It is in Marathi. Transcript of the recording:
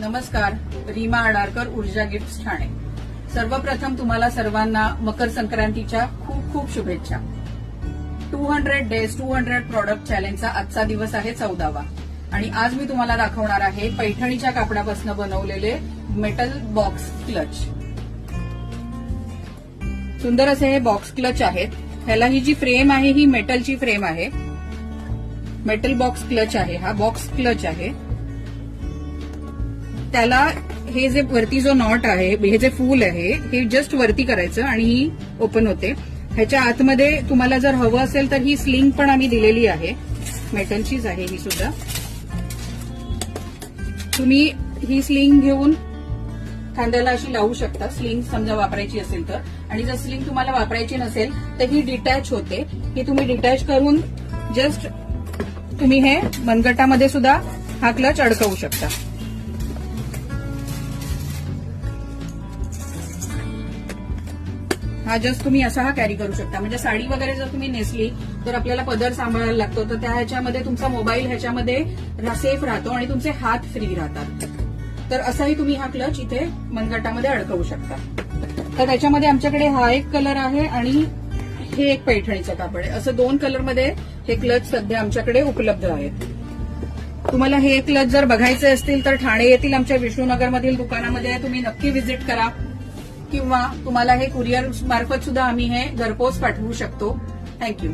नमस्कार, रीमा आडारकर, ऊर्जा गिफ्ट्स ठाणे. सर्वप्रथम तुम्हाला सर्वांना मकर संक्रांतीच्या खूप खूप शुभेच्छा. 200 डेज 200 प्रॉडक्ट चॅलेंजचा आजचा दिवस आहे 14वा आणि आज मी तुम्हाला दाखवणार आहे पैठणीच्या कापडापासून बनवलेले मेटल बॉक्स क्लच. सुंदर असे हे बॉक्स क्लच आहेत. ह्याला ही जी फ्रेम आहे ही मेटलची फ्रेम आहे. मेटल बॉक्स क्लच आहे. हा बॉक्स क्लच आहे. त्याला हे जे वरती जो नॉट आहे, हे जे फूल आहे, हे जस्ट वरती करायचं आणि ही ओपन होते. ह्याच्या आतमध्ये तुम्हाला जर हवं असेल तर ही स्लिंग पण आम्ही दिलेली आहे. मेटलचीच आहे ही सुद्धा. तुम्ही ही स्लिंग घेऊन खांद्याला अशी लावू शकता, स्लिंग समजा वापरायची असेल तर. आणि जर स्लिंग तुम्हाला वापरायची नसेल तर ही डिटॅच होते. ही तुम्ही डिटॅच करून जस्ट तुम्ही हे मनगटामध्ये सुद्धा हा क्लच अडकवू शकता. हा जस्ट तुम्ही असा कॅरी करू शकता. म्हणजे साडी वगैरे जर तुम्ही नेसली तर आपल्याला पदर सांभाळायला लागतो, तर त्या ह्याच्यामध्ये तुमचा मोबाईल ह्याच्यामध्ये सेफ राहतो आणि तुमचे हात फ्री राहतात. तर असाही तुम्ही हा क्लच इथे मनगटामध्ये अडकवू शकता. तर त्याच्यामध्ये आमच्याकडे हा एक कलर आहे आणि हे एक पैठणीचं कापड आहे. असं 2 कलरमध्ये हे क्लच सध्या आमच्याकडे उपलब्ध आहेत. तुम्हाला हे क्लच जर बघायचे असतील तर ठाणे येथील आमच्या विष्णुनगरमधील दुकानामध्ये तुम्ही नक्की व्हिजिट करा, किंवा तुम्हाला हे कुरिअर मार्फत सुद्धा आम्ही हे घरपोच पाठवू शकतो. थँक्यू.